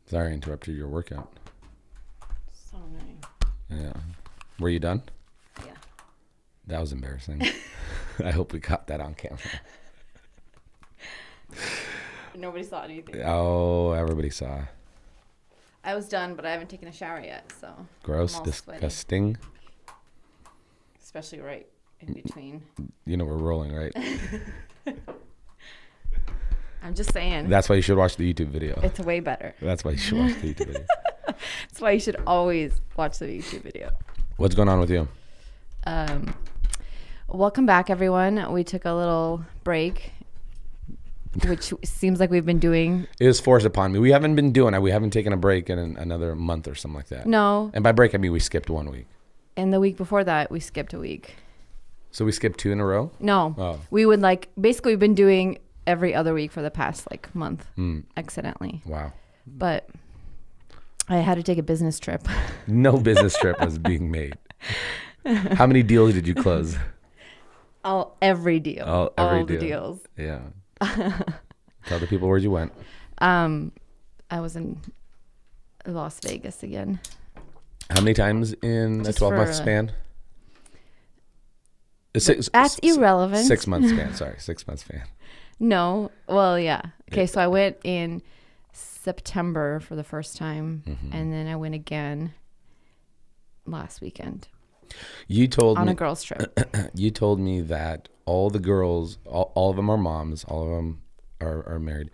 Sorry I interrupted your workout. So annoying. Yeah. Were you done? Yeah. That was embarrassing. I hope we caught that on camera. Nobody saw anything. Oh, everybody saw. I was done, but I haven't taken a shower yet, so. Gross, I'm all sweaty. disgusting. Especially right in between. You know we're rolling, right? I'm just saying. That's why you should watch the YouTube video. It's way better. That's why you should watch the YouTube video. That's why you should always watch the YouTube video. What's going on with you? Welcome back, everyone. We took a little break, which seems like we've been doing. It was forced upon me. We haven't been doing it. We haven't taken a break in another month or something like that. No. And by break, I mean we skipped 1 week. And the week before that, we skipped a week. So we skipped 2 in a row? No. Oh. We would basically we've been doing every other week for the past month accidentally. Wow. But I had to take a business trip. No business trip was being made. How many deals did you close? Every deal. Every all deal. the deals. Yeah. Tell the people where you went. I was in Las Vegas again. How many times in Just a 12-month for, span? That's irrelevant. 6 month span. Sorry, 6 month span. No. Well, yeah. Okay, so I went in September for the first time, and then I went again last weekend. You told on me a girls' trip. You told me that all the girls, all of them are moms, all of them are married,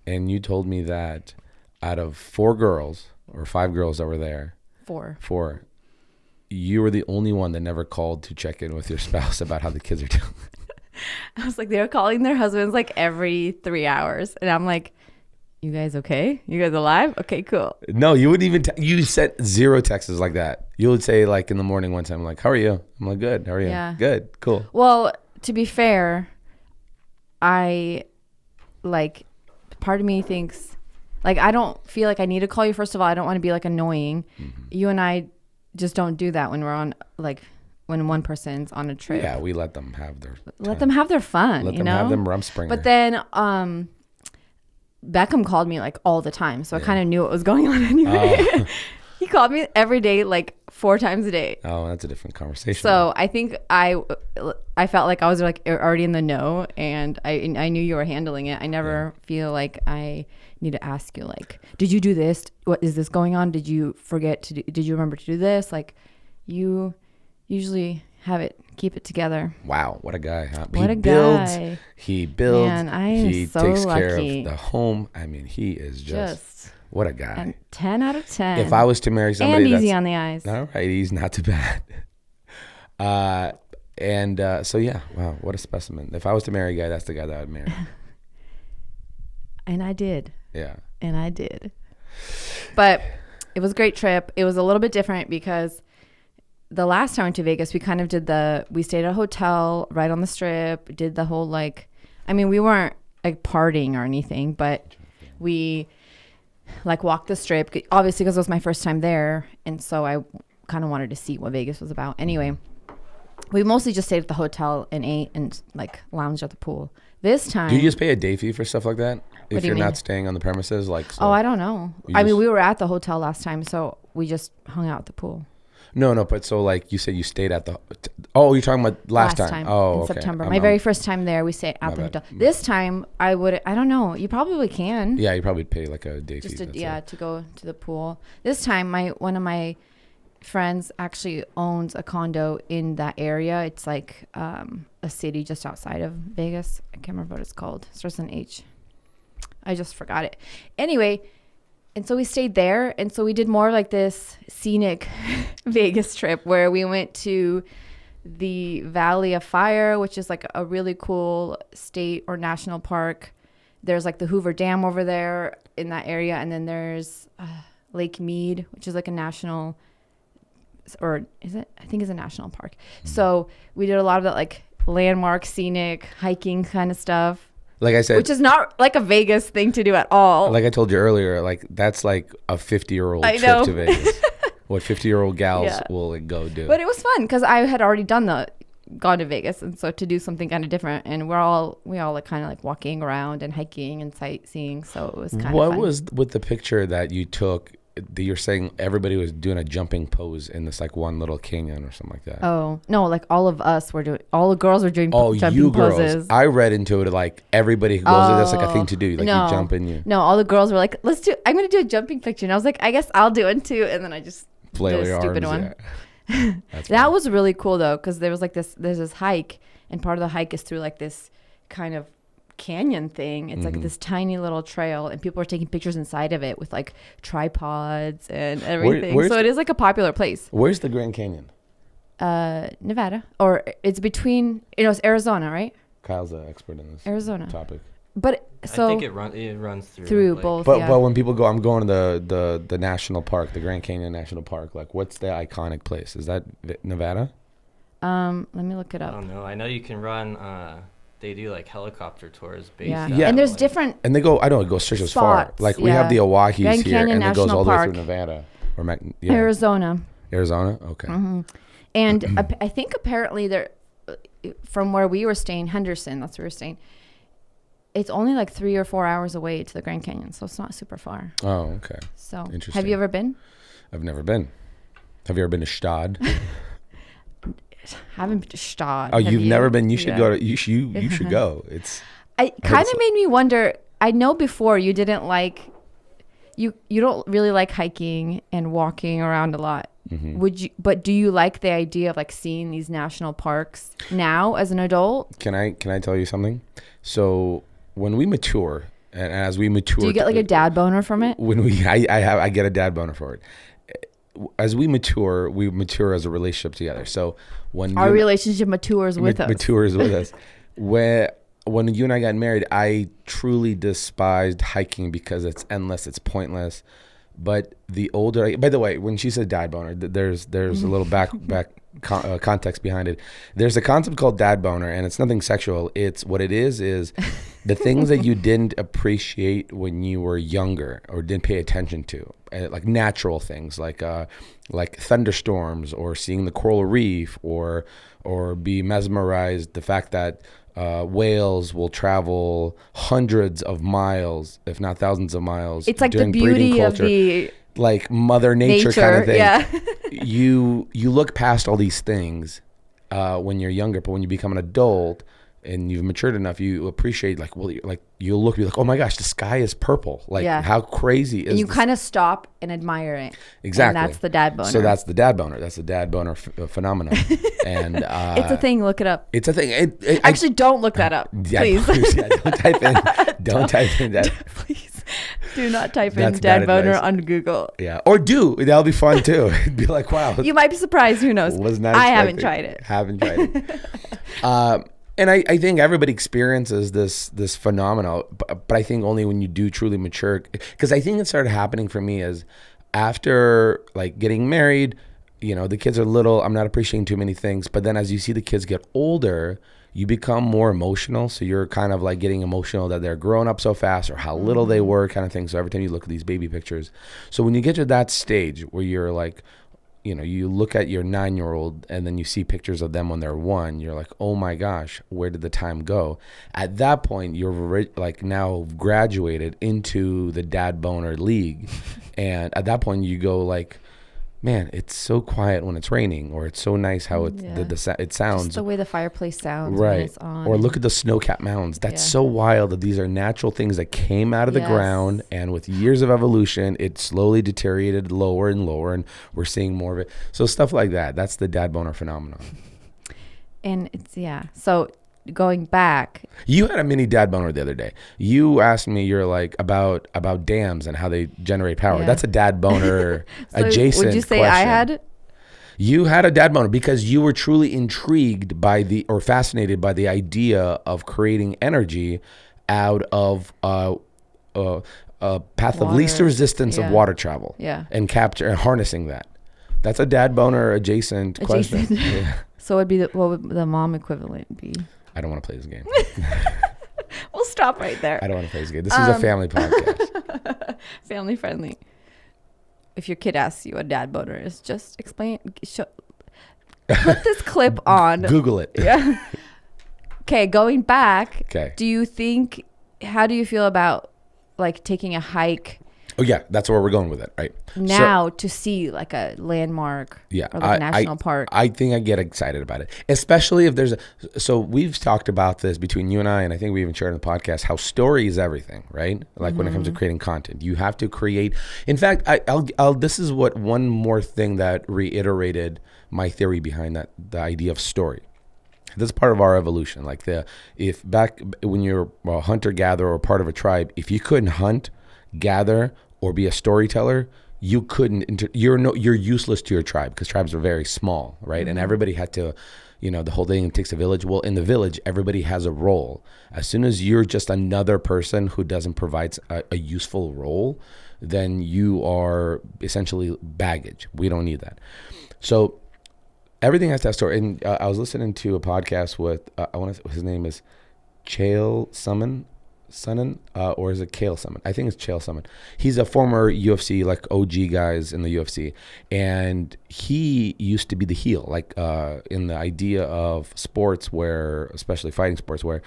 and you told me that out of 4 girls or 5 girls that were there, 4, you were the only one that never called to check in with your spouse about how the kids are doing. I was like, they were calling their husbands every 3 hours, and I'm like, you guys okay? You guys alive? Okay, cool. No, you wouldn't even. You sent 0 texts like that. You would say in the morning one time, how are you? I'm like, good. How are you? Yeah. Good. Cool. Well, to be fair, I part of me thinks I don't feel like I need to call you. First of all, I don't want to be annoying. You and I just don't do that when we're on when one person's on a trip. Yeah, we let them have their let them have their fun. Let them have them Rumspringa. But then Beckham called me all the time, so I kind of knew what was going on anyway. Oh. He called me every day 4 times a day. Oh, that's a different conversation. So I think I felt like I was already in the know, and I knew you were handling it. I never feel like I need to ask you did you do this? What is this going on? Did you forget to do, did you remember to do this? You usually keep it together. Wow, what a guy, huh? What a guy. He builds. Man, I am he so takes lucky. care of the home. I mean, he is just what a guy. And 10 out of 10. If I was to marry somebody and easy that's on the eyes. all right, he's not too bad. So yeah, wow, what a specimen. If I was to marry a guy, that's the guy that I would marry. And I did. Yeah. And I did. But it was a great trip. It was a little bit different because the last time I went to Vegas, we kind of we stayed at a hotel right on the strip, did the whole we weren't partying or anything, but we walked the strip, obviously because it was my first time there. And so I kind of wanted to see what Vegas was about. Anyway, we mostly just stayed at the hotel and ate and lounged at the pool. This time. Do you just pay a day fee for stuff like that? If do you you're mean? not staying on the premises, so I don't know. We were at the hotel last time, so we just hung out at the pool. No, but so you said you stayed at the. Oh, you're talking about last time. Oh, in okay. September. My very first time there, we stayed at the hotel. This time, I don't know. You probably can. Yeah, you probably pay a day fee. To go to the pool. This time, one of my friends actually owns a condo in that area. It's a city just outside of Vegas. I can't remember what it's called. It starts with an H. I just forgot it. Anyway. And so we stayed there. And so we did more this scenic Vegas trip where we went to the Valley of Fire, which is a really cool state or national park. There's the Hoover Dam over there in that area. And then there's Lake Mead, which is a national, or is it? I think it's a national park. So we did a lot of that landmark, scenic, hiking kind of stuff. Like I said, which is not a Vegas thing to do at all. Like I told you earlier, that's a 50-year-old trip to Vegas. What 50-year-old gals will go do. But it was fun because I had already done the gone to Vegas, and so to do something kind of different, and we all like kind of like walking around and hiking and sightseeing. So it was kind of What fun. was with the picture that you took? You're saying everybody was doing a jumping pose in this like one little canyon or something like that. Oh no! Like all of us were doing. All the girls were doing. Oh, jumping you girls! poses. I read into it like everybody who goes there. That's like a thing to do. Like no. you jump and you No, all the girls were like, "Let's do. I'm gonna do a jumping picture," and I was like, "I guess I'll do it too." And then I just flail did a your stupid arms. one. Yeah. That's That fun. was really cool though, because there was like this. There's this hike, and part of the hike is through like this kind of canyon thing. It's like this tiny little trail, and people are taking pictures inside of it with like tripods and everything. So it is like a popular place. Where's the Grand Canyon? Nevada, or it's between. It's Arizona, right? Kyle's the expert in this Arizona topic. But so I think it runs through like, both. But when people go, I'm going to the national park, the Grand Canyon National Park. Like, what's the iconic place? Is that Nevada? Let me look it I up. don't know. I know you can run. They do like helicopter tours based. Yeah. Yeah. And there's like, different. And they go, I don't go just as far. Spots, Like we have the yeah. Oahu's Grand here, Canyon and it goes National all the way Park. through Nevada or Arizona. Arizona. Okay. And I think apparently there, from where we were staying, Henderson, that's where we were staying, it's only like 3 or 4 hours away to the Grand Canyon, so it's not super far. Oh, okay. So, Interesting. have you ever been? I've never been. Have you ever been to Stad? Haven't been to Stad. Oh, Have you've you? never been. You should Yeah. go to. You should go. It's. It I heard kind it's- of made me wonder. I know before you didn't like, you don't really like hiking and walking around a lot. Mm-hmm. Would you? But do you like the idea of like seeing these national parks now as an adult? Can I tell you something? So when we mature, and as we mature, Do you get like a dad boner from it? When I get a dad boner for it. As we mature as a relationship together. So when Our relationship matures with us. matures with us. When you and I got married, I truly despised hiking because it's endless, it's pointless. But the older, by the way, when she said dad boner, there's a little context behind it. There's a concept called dad boner, and it's nothing sexual. It's what it is the things that you didn't appreciate when you were younger or didn't pay attention to, like natural things, like thunderstorms or seeing the coral reef, or be mesmerized the fact that whales will travel hundreds of miles, if not thousands of miles. It's like the during breeding beauty of culture. the Like Mother Nature kind of thing. Yeah. You look past all these things when you're younger, but when you become an adult and you've matured enough, you appreciate you'll look, be like, oh my gosh, the sky is purple. Like how crazy is And you this? kind of stop and admire it. Exactly. And that's the dad boner. So that's the dad boner. That's the dad boner phenomenon. And it's a thing. Look it up. It's a thing. Actually, don't look that up, please. Don't type in. Don't type in that. Please do not type in That's dad bad boner advice. on Google. Yeah, or do. That'll be fun too. It'd be like, wow. You might be surprised. Who knows? Was not I haven't expecting. tried it. Haven't tried it. And I think everybody experiences this phenomenon, but I think only when you do truly mature. Because I think it started happening for me as after like getting married, the kids are little. I'm not appreciating too many things. But then as you see the kids get older, you become more emotional. So you're kind of like getting emotional that they're growing up so fast or how little they were kind of thing. So every time you look at these baby pictures. So when you get to that stage where you're like, you look at your 9-year-old and then you see pictures of them when they're 1, you're like, oh my gosh, where did the time go? At that point, you're like now graduated into the dad boner league. And at that point you go like, man, it's so quiet when it's raining, or it's so nice how it sounds. Just the way the fireplace sounds when Right. it's on. Or look at the snow-capped mountains. That's so wild that these are natural things that came out of the ground, and with years of evolution, it slowly deteriorated lower and lower, and we're seeing more of it. So stuff like that. That's the dad boner phenomenon. And it's, so going back. You had a mini dad boner the other day. You asked me, you're like, about dams and how they generate power. Yeah. That's a dad boner So adjacent would you say question. I had? You had a dad boner because you were truly intrigued by or fascinated by the idea of creating energy out of a path of least Water. resistance of water travel. Yeah. And harnessing that. That's a dad boner adjacent question. Yeah. So it'd be what would the mom equivalent be? I don't want to play this game. We'll stop right there. I don't want to play this game. This is a family podcast. Family friendly. If your kid asks you what dad boner is, just explain. put this clip on. Google it. Yeah. Okay, going back. Okay. How do you feel about like taking a hike Oh yeah, that's where we're going with it, right? now to see like a landmark Yeah, or like a national park? I think I get excited about it, especially if there's a. So we've talked about this between you and I think we even shared on the podcast how story is everything, right? Like when it comes to creating content, you have to create. In fact, I'll. This is what one more thing that reiterated my theory behind that, the idea of story. This is part of our evolution. Like if back when you're a hunter gatherer or part of a tribe, if you couldn't hunt, gather, or be a storyteller, you couldn't. You're useless to your tribe because tribes are very small, right? And everybody had to, the whole thing takes a village. Well, in the village, everybody has a role. As soon as you're just another person who doesn't provide a useful role, then you are essentially baggage. We don't need that. So everything has to have story. And I was listening to a podcast with his name is Chael Sonnen, or is it Chael Sonnen? I think it's Chael Sonnen. He's a former UFC, like OG guys in the UFC, and he used to be the heel, like in the idea of sports, where especially fighting sports, where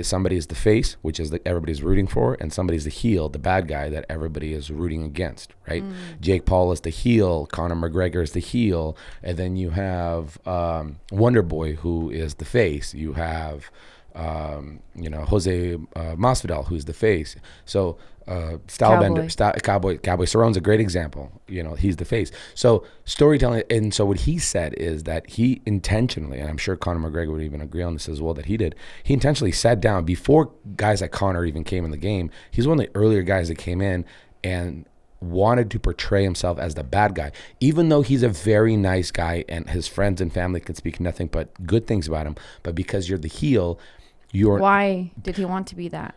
somebody is the face, which is everybody's rooting for, and somebody's the heel, the bad guy that everybody is rooting against, right? Jake Paul is the heel, Conor McGregor is the heel, and then you have Wonder Boy, who is the face. You have Jose Masvidal, who's the face. So Stylebender, Cowboy Cerrone's a great example. He's the face. So storytelling, and so what he said is that he intentionally, and I'm sure Conor McGregor would even agree on this as well, that he intentionally sat down before guys like Conor even came in the game. He's one of the earlier guys that came in and wanted to portray himself as the bad guy, even though he's a very nice guy and his friends and family can speak nothing but good things about him. But because you're the heel, why did he want to be that?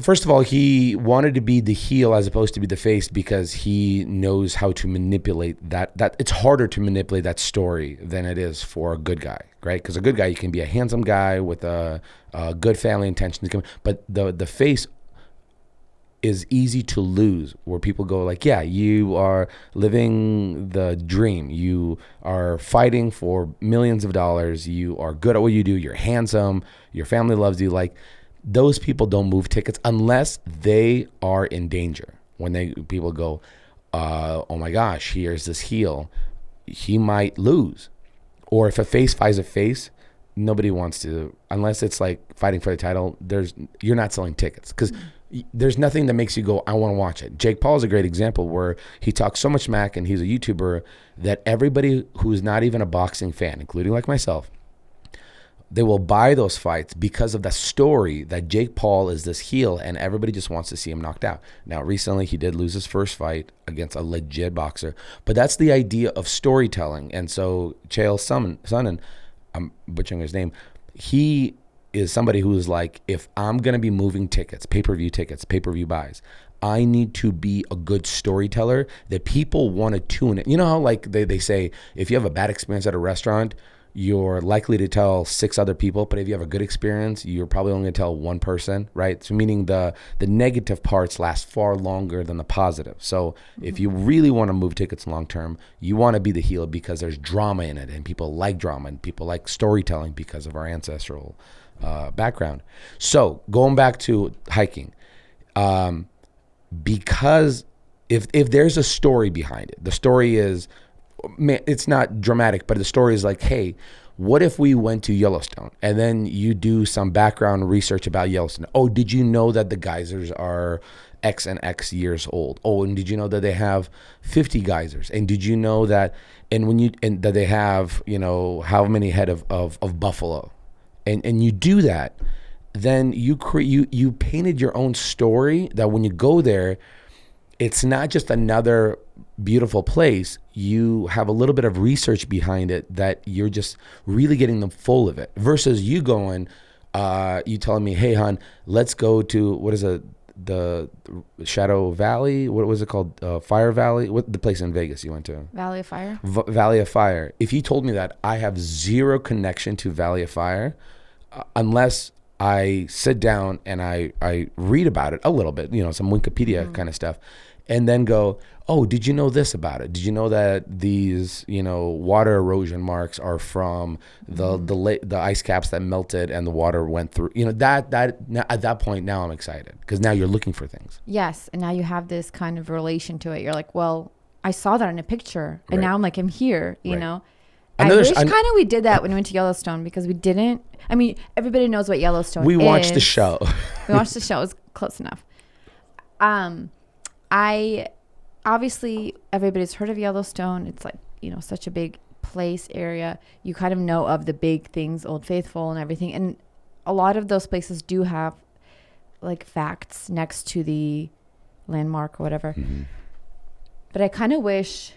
First of all, he wanted to be the heel as opposed to be the face because he knows how to manipulate that it's harder to manipulate that story than it is for a good guy, right? Because a good guy, you can be a handsome guy with a good family intentions, but the face is easy to lose, where people go like, yeah, you are living the dream. You are fighting for millions of dollars. You are good at what you do. You're handsome. Your family loves you. Like, those people don't move tickets unless they are in danger. When people go, oh my gosh, here's this heel, he might lose. Or if a face fights a face, nobody wants to, unless it's like fighting for the title, you're not selling tickets because there's nothing that makes you go, I want to watch it. Jake Paul is a great example where he talks so much smack and he's a YouTuber that everybody who's not even a boxing fan, including like myself, they will buy those fights because of the story that Jake Paul is this heel and everybody just wants to see him knocked out. Now, recently he did lose his first fight against a legit boxer, but that's the idea of storytelling. And so Chael Sonnen, I'm butchering his name, he is somebody who is like, if I'm going to be moving tickets, pay-per-view buys, I need to be a good storyteller that people want to tune in. You know how like they say, if you have a bad experience at a restaurant, you're likely to tell 6 other people, but if you have a good experience, you're probably only going to tell one person, right? So meaning the negative parts last far longer than the positive. So if you really want to move tickets long term, you want to be the heel because there's drama in it and people like drama and people like storytelling because of our ancestral background. So going back to hiking, because if there's a story behind it, the story is, it's not dramatic, but the story is like, hey, what if we went to Yellowstone and then you do some background research about Yellowstone? Oh, did you know that the geysers are X and X years old? Oh, and did you know that they have 50 geysers? And did you know that, and that they have, how many head of buffalo? And you do that, then you painted your own story that when you go there, it's not just another beautiful place. You have a little bit of research behind it that you're just really getting them full of it. Versus you going, you telling me, hey, hon, let's go to, what is it, the Shadow Valley? What was it called? Fire Valley? What the place in Vegas you went to? Valley of Fire. Valley of Fire. If you told me that, I have zero connection to Valley of Fire, unless I sit down and I read about it a little bit, some Wikipedia kind of stuff, and then go, oh, did you know this about it? Did you know that these, water erosion marks are from the ice caps that melted and the water went through? Now, at that point, now I'm excited because now you're looking for things. Yes, and now you have this kind of relation to it. You're like, well, I saw that in a picture, and Right. now I'm like, I'm here. You Right. know. And I there's- wish kind of we did that when we went to Yellowstone because we didn't. I mean, everybody knows what Yellowstone We is. watched the show. We watched the show. It was close enough. I obviously everybody's heard of Yellowstone. It's like, such a big place area. You kind of know of the big things, Old Faithful and everything. And a lot of those places do have like facts next to the landmark or whatever. Mm-hmm. But I kind of wish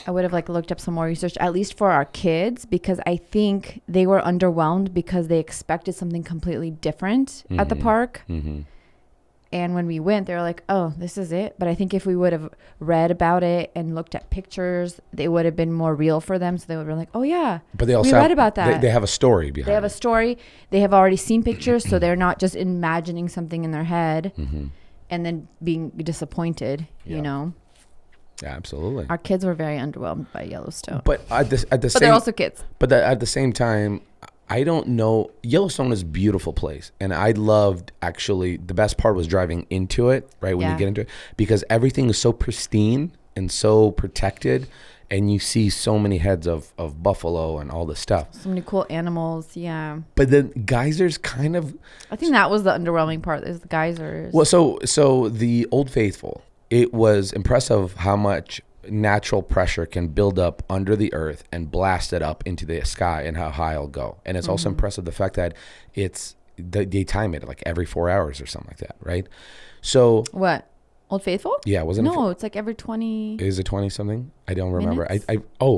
I would have like looked up some more research, at least for our kids, because I think they were underwhelmed because they expected something completely different at the park. Mm-hmm. And when we went, they were like, oh, this is it. But I think if we would have read about it and looked at pictures, they would have been more real for them. So they would be like, oh, yeah. But they also we read about that. They have a story behind. They have a it. story. They have already seen pictures. So they're not just imagining something in their head Mm-hmm. and then being disappointed, Yeah. you know. Yeah, absolutely. Our kids were very underwhelmed by Yellowstone. But at the But same they're also kids. But at the same time, I don't know. Yellowstone is a beautiful place. And I loved, actually, the best part was driving into it, right? When Yeah. you get into it. Because everything is so pristine and so protected. And you see so many heads of buffalo and all this stuff. So many cool animals. Yeah. But then geysers kind of... I think that was the underwhelming part is the geysers. Well, so the Old Faithful, it was impressive how much natural pressure can build up under the earth and blast it up into the sky and how high it'll go. And it's also impressive the fact that they time it like every 4 hours or something like that, right? So What? Old Faithful? yeah, wasn't No, it's like every 20 Is it 20 something? I don't remember. Minutes?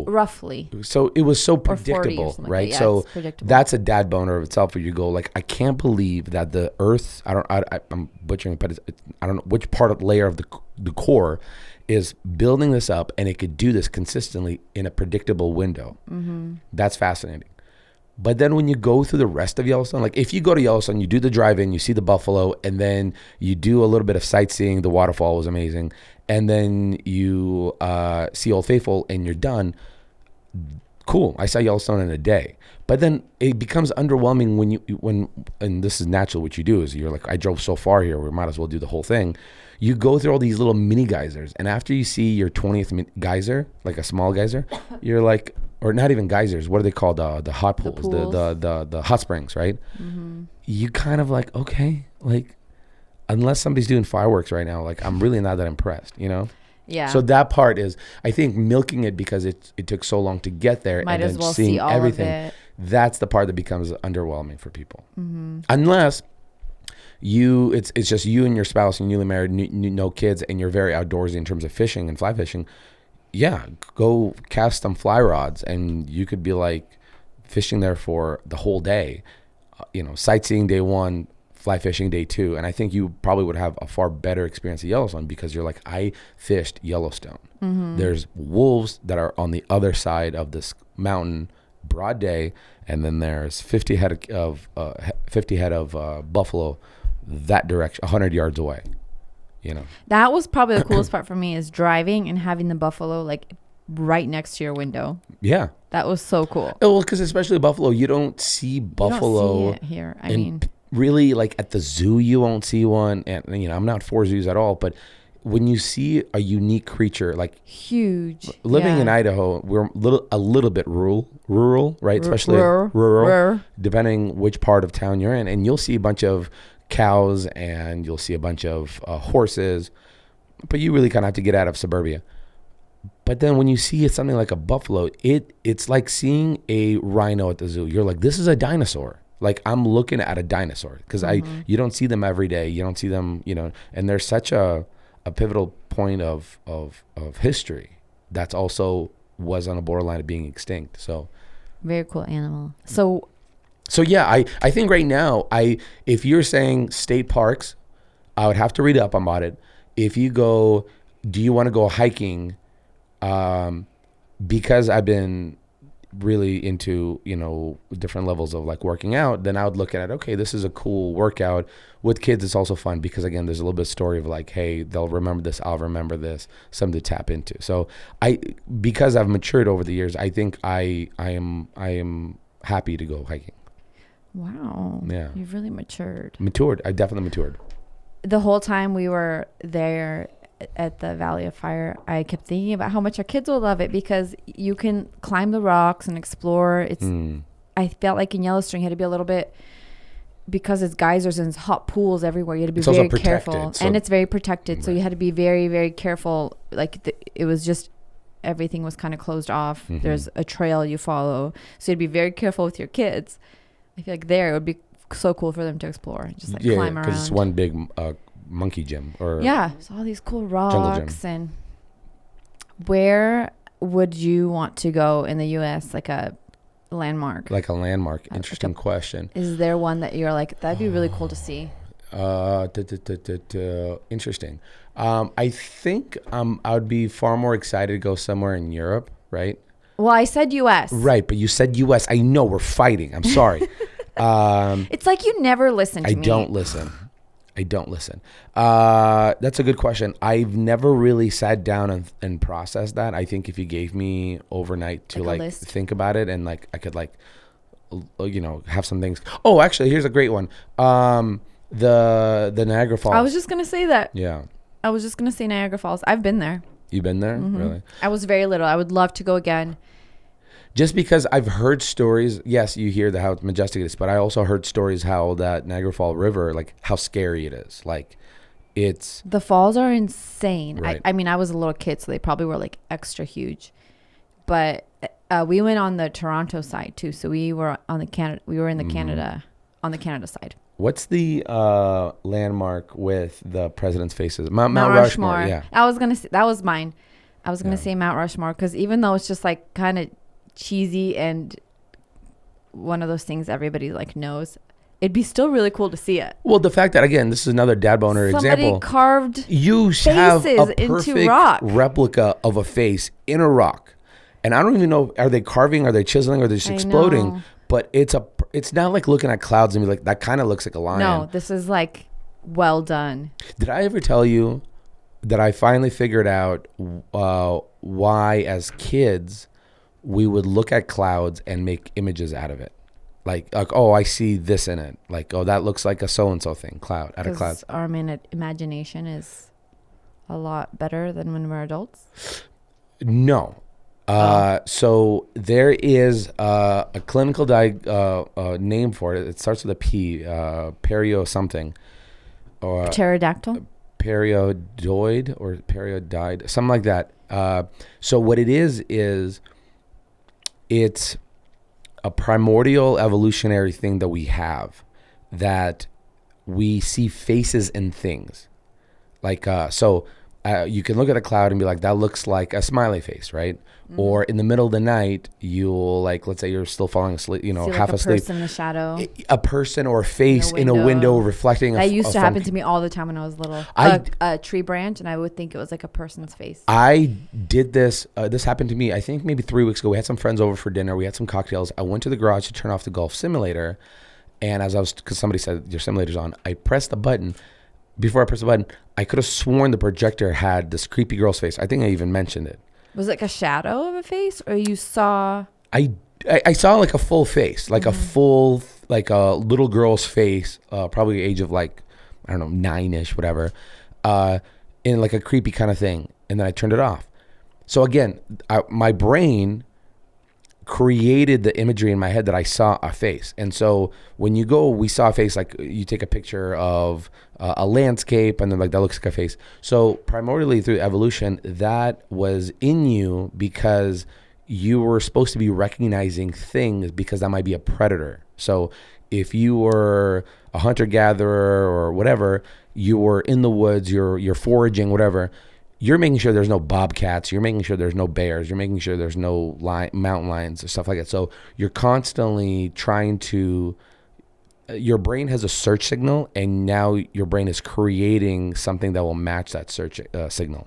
roughly. So it was so Or 40 or predictable, something like right? that. Yeah, So it's predictable. that's a dad boner of itself where you go like, I can't believe that the earth, I'm butchering it, but I don't know which part of layer of the core is building this up and it could do this consistently in a predictable window. Mm-hmm. That's fascinating. But then when you go through the rest of Yellowstone, like if you go to Yellowstone, you do the drive-in, you see the buffalo, and then you do a little bit of sightseeing. The waterfall was amazing. And then you see Old Faithful and you're done. Cool. I saw Yellowstone in a day. But then it becomes underwhelming when and this is natural what you do is you're like, I drove so far here, we might as well do the whole thing. You go through all these little mini geysers, and after you see your 20th geyser, like a small geyser, you're like, or not even geysers, what are they called? The hot pools, the hot springs, right? Mm-hmm. You kind of like, okay, like unless somebody's doing fireworks right now, like I'm really not that impressed, you know? Yeah. So that part is, I think, milking it because it took so long to get there, Might and as then well seeing see all everything. of it. That's the part that becomes underwhelming for people. Mm-hmm. Unless it's just you and your spouse and newly married, no kids, and you're very outdoorsy in terms of fishing and fly fishing. Yeah, go cast some fly rods, and you could be like fishing there for the whole day. Sightseeing day 1, fly fishing day 2, and I think you probably would have a far better experience at Yellowstone because you're like, I fished Yellowstone. Mm-hmm. There's wolves that are on the other side of this mountain, broad day, and then there's 50 head of buffalo that direction, 100 yards away. That was probably the coolest part for me is driving and having the buffalo like right next to your window. Yeah. That was so cool. Well, because especially buffalo, you don't see buffalo. You don't see it here. I mean, really, like at the zoo, you won't see one. And I'm not for zoos at all, but when you see a unique creature, like huge. living Yeah. in Idaho, we're a little bit rural, right? Especially rural, rural. depending which part of town you're in, and you'll see a bunch of cows and you'll see a bunch of horses, but you really kind of have to get out of suburbia. But then when you see something like a buffalo, it's like seeing a rhino at the zoo. You're like, this is a dinosaur. Like I'm looking at a dinosaur because you don't see them every day. You don't see them, and there's such a pivotal point of history that's also was on the borderline of being extinct. So Very cool animal. So yeah, I think right now, if you're saying state parks, I would have to read up about it. If you go, do you want to go hiking? Because I've been really into, different levels of like working out, then I would look at it, okay, this is a cool workout. With kids, it's also fun because, again, there's a little bit of story of like, hey, they'll remember this, I'll remember this, something to tap into. So because I've matured over the years, I think I am happy to go hiking. Wow. Yeah. You've really matured. I definitely matured. The whole time we were there at the Valley of Fire, I kept thinking about how much our kids will love it because you can climb the rocks and explore. I felt like in Yellowstone, you had to be a little bit, because it's geysers and it's hot pools everywhere. You had to be very careful, and it's very protected. Right. So you had to be very, very careful. Like it was just, everything was kind of closed off. Mm-hmm. There's a trail you follow. So you'd be very careful with your kids. I feel like there it would be so cool for them to explore, just like climb around. Because it's one big monkey gym, or so all these cool rocks. And where would you want to go in the U.S.? Like a landmark. Interesting question. Is there one that you're like, that'd be really cool to see? Interesting. I think I would be far more excited to go somewhere in Europe, right? Well, I said U.S. Right, but you said U.S. I know, we're fighting. I'm sorry. It's like you never listen to me. I don't listen. That's a good question. I've never really sat down and processed that. I think if you gave me overnight to think about it, and like I could have some things. Oh, actually, here's a great one. The Niagara Falls. I was just gonna say that. Yeah. I was just gonna say Niagara Falls. I've been there. You've been there? Mm-hmm. Really? I was very little. I would love to go again. Just because I've heard stories, yes, you hear how majestic it is, but I also heard stories how that Niagara Falls River, like how scary it is. Like the falls are insane. Right. I mean, I was a little kid, so they probably were like extra huge. But we went on the Toronto side too, so we were on the Canada. We were in the Canada on the Canada side. What's the landmark with the president's faces? Mount Rushmore. Yeah. I was gonna say that was mine. I was gonna say Mount Rushmore because even though it's just like kind of cheesy and one of those things everybody like knows, it'd be still really cool to see it. Well, the fact that, again, this is another dad boner example. Somebody carved you have a perfect into rock. replica of a face in a rock, and I don't even know, are they carving, are they chiseling, or are they just exploding? But it's not like looking at clouds and be like, that kind of looks like a lion. No, this is like well done. Did I ever tell you that I finally figured out why as kids we would look at clouds and make images out of it? Like, oh, I see this in it. Like, oh, that looks like a so-and-so thing, cloud, out of clouds. Our imagination is a lot better than when we're adults? No. So there is a clinical name for it. It starts with a P, perio something. Pterodactyl? Periodoid or periodide, something like that. So what it is it's a primordial evolutionary thing that we have, that we see faces in things. Like, you can look at a cloud and be like, that looks like a smiley face, right? Mm-hmm. Or in the middle of the night, you'll let's say you're still falling asleep, see half asleep. A person in the shadow. A person or a face in a window reflecting. That used to happen to me all the time when I was little. A tree branch, and I would think it was like a person's face. I did this. This happened to me, I think maybe 3 weeks ago. We had some friends over for dinner. We had some cocktails. I went to the garage to turn off the golf simulator. And because somebody said your simulator's on, I pressed the button. Before I pressed the button, I could have sworn the projector had this creepy girl's face. I think I even mentioned it. Was it like a shadow of a face, or you saw? I saw like a full face, like a full, like a little girl's face, probably age of like, I don't know, 9-ish, whatever, in like a creepy kind of thing. And then I turned it off. So again, my brain created the imagery in my head that I saw a face. And so when we saw a face, like you take a picture of a landscape and then like that looks like a face. So primordially through evolution, that was in you because you were supposed to be recognizing things because that might be a predator. So if you were a hunter-gatherer or whatever, you were in the woods, you're foraging, whatever, you're making sure there's no bobcats, you're making sure there's no bears, you're making sure there's no mountain lions or stuff like that. So you're constantly trying to, your brain has a search signal, and now your brain is creating something that will match that search signal.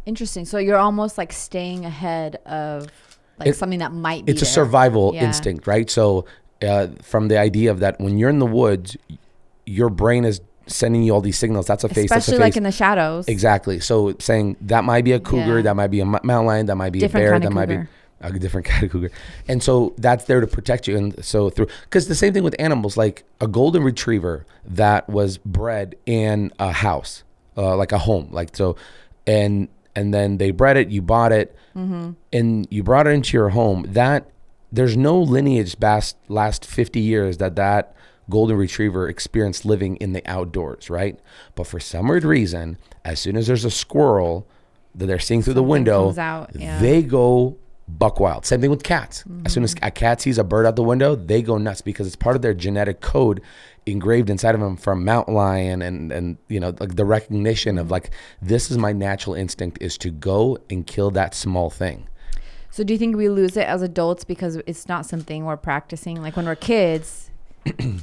Interesting. So you're almost like staying ahead of like something that might be it's a there. survival Yeah. instinct, right? So from the idea of that, when you're in the woods, your brain is sending you all these signals. That's a face. That's a Especially face. like in the shadows. Exactly. So it's saying that might be a cougar, Yeah. that might be a mountain lion, that might be Different a bear, kind that of might be cougar. a different kind of cougar. And so that's there to protect you. And so because the same thing with animals, like a golden retriever that was bred in a house, like a home, like so, and then they bred it, you bought it, and you brought it into your home. That there's no lineage past last 50 years that golden retriever experienced living in the outdoors, right? But for some weird reason, as soon as there's a squirrel that they're seeing through the Something window, comes out, yeah. they go buck wild. Same thing with cats. As soon as a cat sees a bird out the window, they go nuts because it's part of their genetic code engraved inside of them from mountain lion and you know, like the recognition of like, this is my natural instinct is to go and kill that small thing. So do you think we lose it as adults because it's not something we're practicing? Like when we're kids,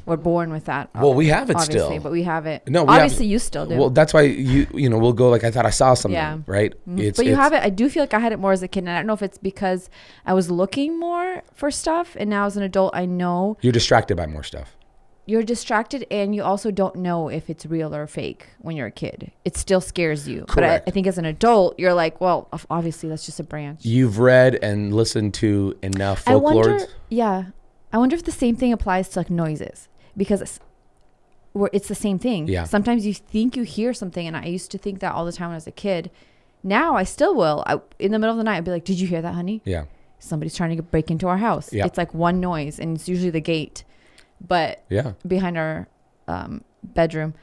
we're born with that. Well, we have it obviously, still. but we have it. No, we have- obviously you still do. Well, that's why you know, we'll go like, I thought I saw something, Yeah. right? But you have it. I do feel like I had it more as a kid, and I don't know if it's because I was looking more for stuff, and now as an adult, I know You're distracted by more stuff. you're distracted, and you also don't know if it's real or fake when you're a kid. It still scares you. Correct. But I think as an adult, you're like, well, obviously that's just a branch. You've read and listened to enough I wonder, folklores. yeah, I wonder if the same thing applies to like noises because it's the same thing. Yeah. Sometimes you think you hear something, and I used to think that all the time when I was a kid. Now I still will. In the middle of the night, I'd be like, "Did you hear that, honey? Yeah. Somebody's trying to break into our house." Yeah. It's like one noise, and it's usually the gate, but Yeah. behind our bedroom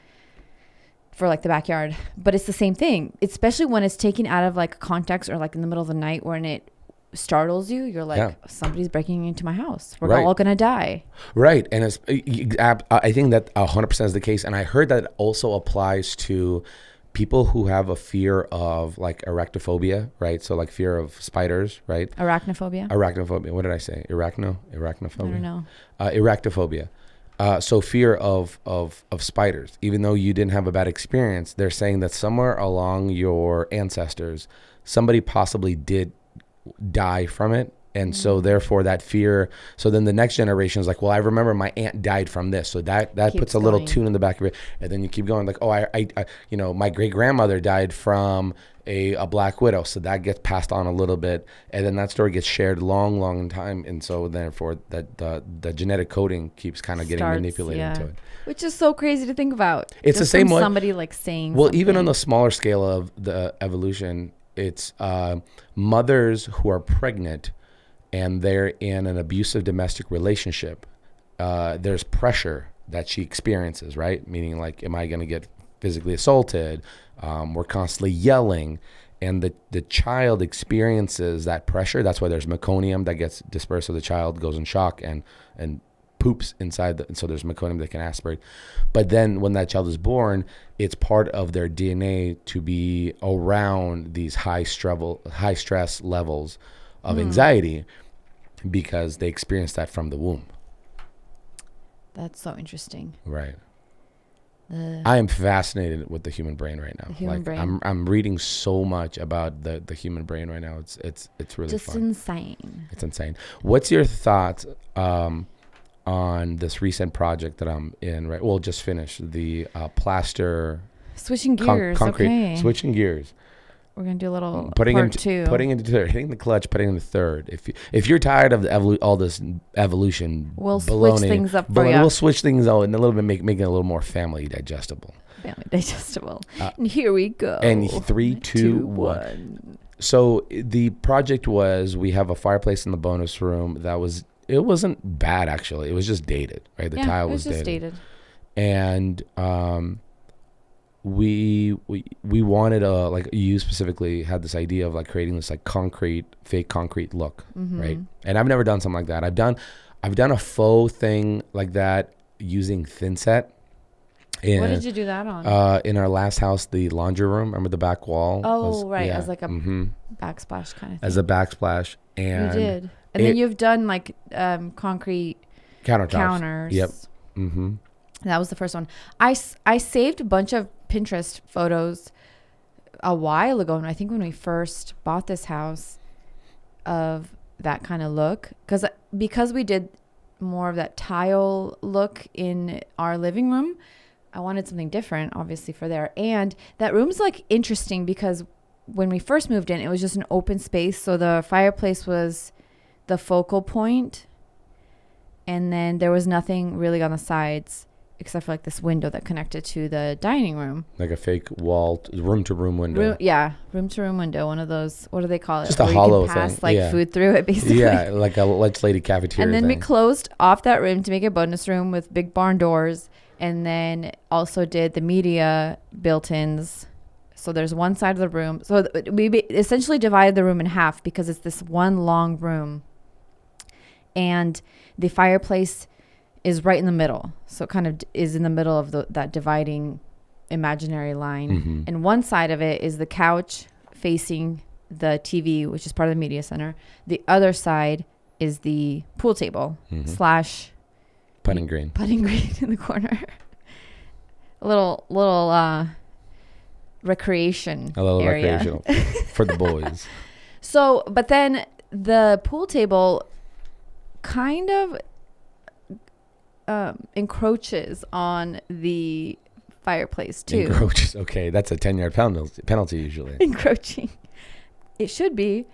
for like the backyard. But it's the same thing, especially when it's taken out of like context or like in the middle of the night when it startles you. You're like, Yeah. somebody's breaking into my house. We're Right. all gonna die. Right. And I think that 100% is the case. And I heard that also applies to people who have a fear of like arachnophobia, right? So like fear of spiders, right? Arachnophobia. Arachnophobia. What did I say? Arachnophobia? I don't know. Arachnophobia. So fear of spiders. Even though you didn't have a bad experience, they're saying that somewhere along your ancestors, somebody possibly did die from it. And so therefore that fear, so then the next generation is like, well, I remember my aunt died from this. So that Keeps puts a little going. tune in the back of it. And then you keep going like, oh, I you know, my great grandmother died from a black widow. So that gets passed on a little bit. And then that story gets shared long time. And so therefore that the genetic coding keeps kind of getting Starts, manipulated yeah. into it. Which is so crazy to think about. It's the Just same from way- somebody like saying Well, even on something. the smaller scale of the evolution, it's mothers who are pregnant and they're in an abusive domestic relationship. There's pressure that she experiences, right? Meaning like, am I going to get physically assaulted? We're constantly yelling. And the child experiences that pressure. That's why there's meconium that gets dispersed. So the child goes in shock and poops inside. And so there's meconium that can aspirate. But then when that child is born, it's part of their DNA to be around these high stress levels of anxiety because they experience that from the womb. That's so interesting. Right. I am fascinated with the human brain right now. The human brain. I'm reading so much about the human brain right now. It's really Just fun. insane. It's insane. What's your thoughts on this recent project that I'm in? Right. Well, just finished the plaster Switching gears. concrete. Okay. Switching gears. We're gonna do a little Putting part into two. putting into third, hitting the clutch, putting in the third. If you're tired of the all this evolution, We'll switch baloney, things up for baloney, ya. We'll switch things out and a little bit make it a little more family digestible. Family digestible. And here we go. And 3, 2, 1. So the project was we have a fireplace in the bonus room it wasn't bad actually. It was just dated, right? The tile it was just dated. And we wanted like you specifically had this idea of like creating this like fake concrete look, right? And I've never done something like that. I've done a faux thing like that using thin set. What did you do that on? In our last house, the laundry room, remember the back wall? Oh, right, yeah, as like a backsplash kind of thing. as a backsplash. And You did. And then you've done like concrete countertops. counters. Yep. Mm-hmm. That was the first one. I saved a bunch of Pinterest photos a while ago. And I think when we first bought this house of that kind of look, because we did more of that tile look in our living room. I wanted something different, obviously, for there. And that room's like interesting because when we first moved in, it was just an open space. So the fireplace was the focal point, and then there was nothing really on the sides except for like this window that connected to the dining room. Like a fake wall, room to room window. Room to room window. One of those. What do they call it? Just a where you hollow can pass, thing. like Yeah. food through it, basically. Yeah, like a lunch lady cafeteria. And then we thing. closed off that room to make a bonus room with big barn doors, and then also did the media built-ins. So there's one side of the room. So we essentially divided the room in half because it's this one long room, and the fireplace is right in the middle. So it kind of is in the middle of that dividing imaginary line. Mm-hmm. And one side of it is the couch facing the TV, which is part of the media center. The other side is the pool table / putting green. putting green in the corner. A little recreation A little area. recreational for the boys. So, but then the pool table kind of encroaches on the fireplace too. Encroaches. Okay, that's a 10-yard penalty usually. Encroaching. It should be.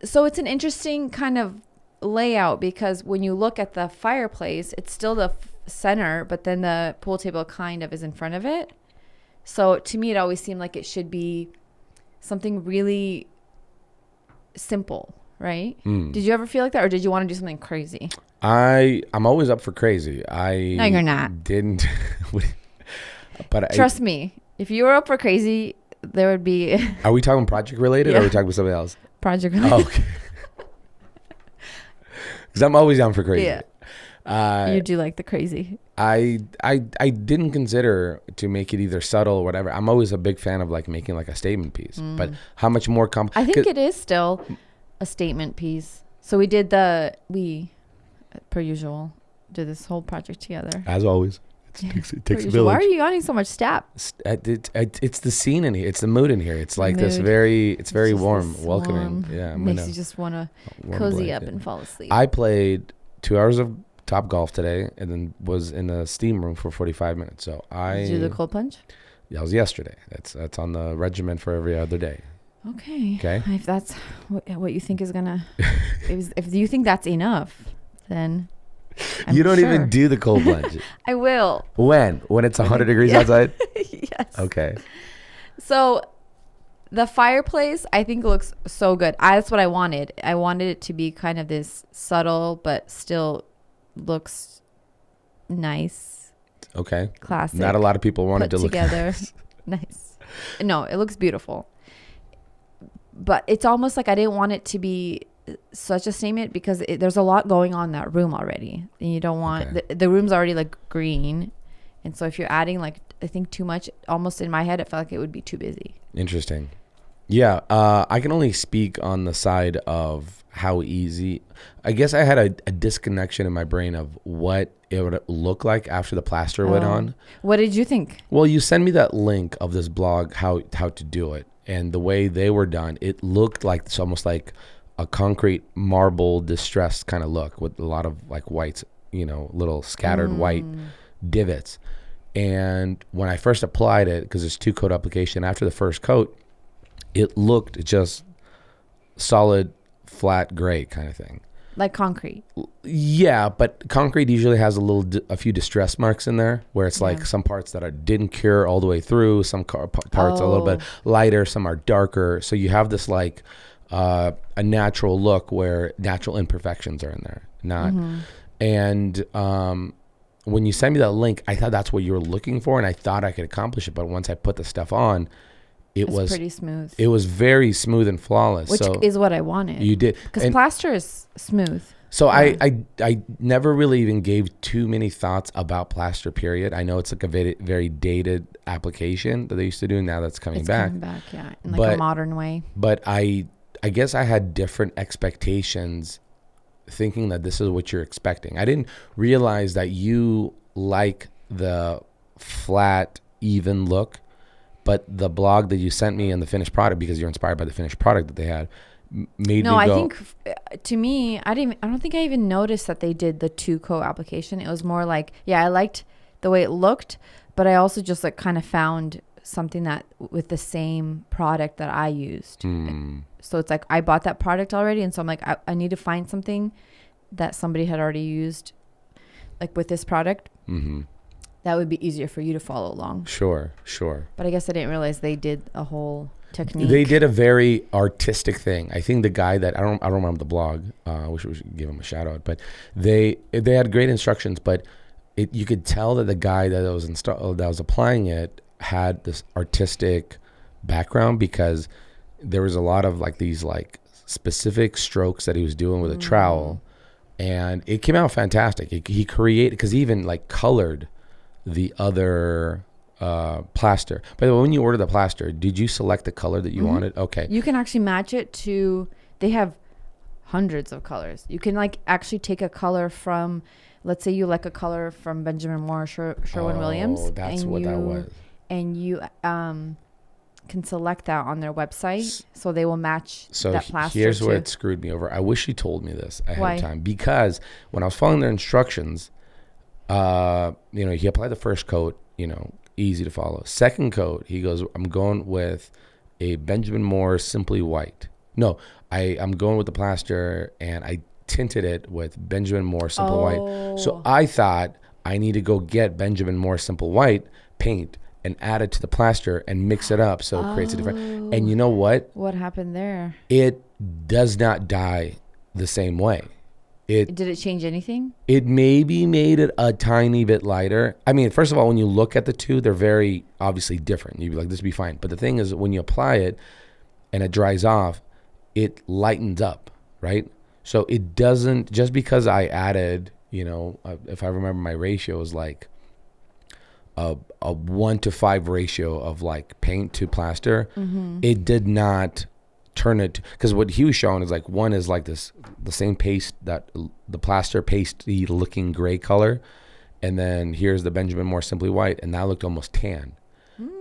So it's an interesting kind of layout because when you look at the fireplace, it's still the center, but then the pool table kind of is in front of it. So to me, it always seemed like it should be something really simple, right? Did you ever feel like that, or did you want to do something crazy? I'm always up for crazy. No, you're not. Didn't. But Trust me, if you were up for crazy, there would be Are we talking project related or Yeah. are we talking about something else? project. Oh, okay. Because I'm always down for crazy. Yeah. You do like the crazy. I didn't consider to make it either subtle or whatever. I'm always a big fan of like making like a statement piece. But how much more I think it is still a statement piece. So we did per usual, did this whole project together. as always. It takes a village. Why are you yawning so much? Stop. It's the scene in here. It's the mood in here. It's like this Mood. very Just warm, this welcoming. warm- Yeah, makes you just want to warm cozy up blanket. and fall asleep. I played 2 hours of Top Golf today, and then was in the steam room for 45 minutes. So Did you do the cold plunge? That was yesterday. That's on the regimen for every other day. Okay. Okay. If that's what you think is gonna, if you think that's enough, then You don't sure. even do the cold plunge. I will. When it's 100 degrees Yeah. outside. Yes. Okay. So the fireplace, I think, looks so good. That's what I wanted. I wanted it to be kind of this subtle, but still looks nice, Okay. classic. Not a lot of people wanted put to look together. Nice. No, it looks beautiful. But it's almost like I didn't want it to be such a statement because there's a lot going on in that room already. And you don't want... Okay. The room's already like green. And so if you're adding like, I think too much, almost in my head, it felt like it would be too busy. Interesting. Yeah, I can only speak on the side of how easy. I guess I had a disconnection in my brain of what it would look like after the plaster went on. What did you think? Well, you send me that link of this blog, how to do it, and the way they were done, it looked like it's almost like a concrete marble distressed kind of look with a lot of like whites, little scattered white divots. And when I first applied it, because it's 2-coat application, after the first coat, it looked just solid, flat gray kind of thing. Like concrete. Yeah, but concrete usually has a few distress marks in there where it's like some parts that didn't cure all the way through, some parts a little bit lighter, some are darker. So you have this like a natural look where natural imperfections are in there. And when you sent me that link, I thought that's what you were looking for, and I thought I could accomplish it. But once I put the stuff on, it was pretty smooth. It was very smooth and flawless. Which is what I wanted. You did. Because plaster is smooth. So I never really even gave too many thoughts about plaster, period. I know it's like a very, very dated application that they used to do. Now that's coming back. Coming back, yeah. In like a modern way. But I guess I had different expectations thinking that this is what you're expecting. I didn't realize that you like the flat, even look. But the blog that you sent me and the finished product, because you're inspired by the finished product that they had, made No, me I go, think to me, I don't think I even noticed that they did the 2-coat application. It was more like, yeah, I liked the way it looked, but I also just like kind of found something that with the same product that I used. So it's like I bought that product already, and so I'm like, I need to find something that somebody had already used, like with this product. That would be easier for you to follow along. Sure. But I guess I didn't realize they did a whole technique. They did a very artistic thing. I think the guy that I don't remember the blog. I wish we should give him a shout out. But they had great instructions. But you could tell that the guy that was applying it had this artistic background, because there was a lot of like these like specific strokes that he was doing with a trowel, and it came out fantastic. He created, because he even like colored the other plaster. By the way, when you order the plaster, did you select the color that you wanted? Okay. You can actually match it to, they have hundreds of colors. You can like actually take a color from, let's say you like a color from Benjamin Moore, Sherwin-Williams. Oh, that's what that was. And you can select that on their website, so they will match that plaster. Here's where it screwed me over. I wish you told me this ahead Why? of time, because when I was following their instructions, he applied the first coat, easy to follow. Second coat, he goes, I'm going with a Benjamin Moore Simply White. No, I'm going with the plaster, and I tinted it with Benjamin Moore Simple White. So I thought I need to go get Benjamin Moore Simple White paint and add it to the plaster and mix it up so it creates a different. And you know what? What happened there? It does not dye the same way. Did it change anything? It maybe made it a tiny bit lighter. I mean, first of all, when you look at the two, they're very obviously different. You'd be like, this would be fine. But the thing is, when you apply it and it dries off, it lightens up, right? So it doesn't, just because I added, if I remember, my ratio is like a 1-to-5 ratio of like paint to plaster. It did not turn it, because what he was showing is like, one is like the same paste, that the plaster pasty looking gray color, and then here's the Benjamin Moore Simply White, and that looked almost tan.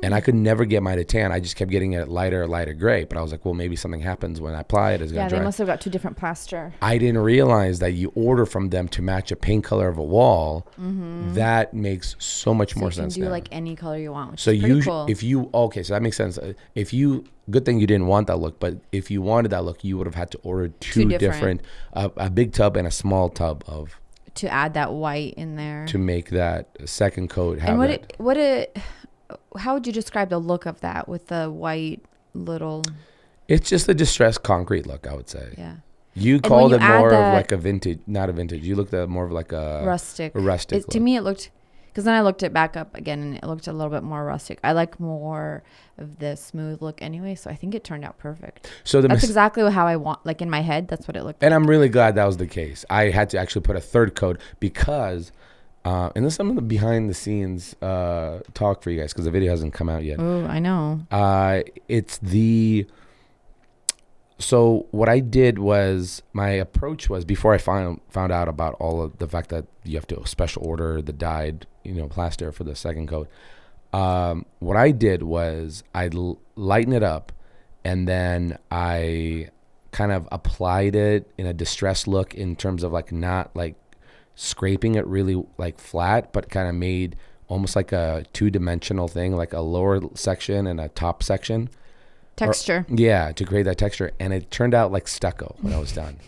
And I could never get mine to tan. I just kept getting it lighter gray. But I was like, well, maybe something happens when I apply it. It's gonna dry. They must have got two different plaster. I didn't realize that you order from them to match a paint color of a wall. That makes so much more sense. You can do now. like any color you want, which so is pretty cool. So that makes sense. Good thing you didn't want that look, but if you wanted that look, you would have had to order two different a big tub and a small tub of, to add that white in there, to make that second coat have and how would you describe the look of that with the white little? It's just a distressed concrete look, I would say. Yeah. You called it more of like a vintage, not a vintage. You looked at more of like a rustic. look. To me, it looked, because then I looked it back up again and it looked a little bit more rustic. I like more of the smooth look anyway, so I think it turned out perfect. So that's exactly how I want, like in my head, that's what it looked like. And I'm really glad that was the case. I had to actually put a third coat because, and this is some of the behind the scenes talk for you guys, because the video hasn't come out yet. Oh, I know. So what I did was, my approach was, before I found out about all of the fact that you have to special order the dyed, plaster for the second coat. What I did was I lighten it up, and then I kind of applied it in a distressed look, in terms of like not like scraping it really like flat, but kind of made almost like a 2-dimensional thing, like a lower section and a top section. Texture. To create that texture. And it turned out like stucco when I was done.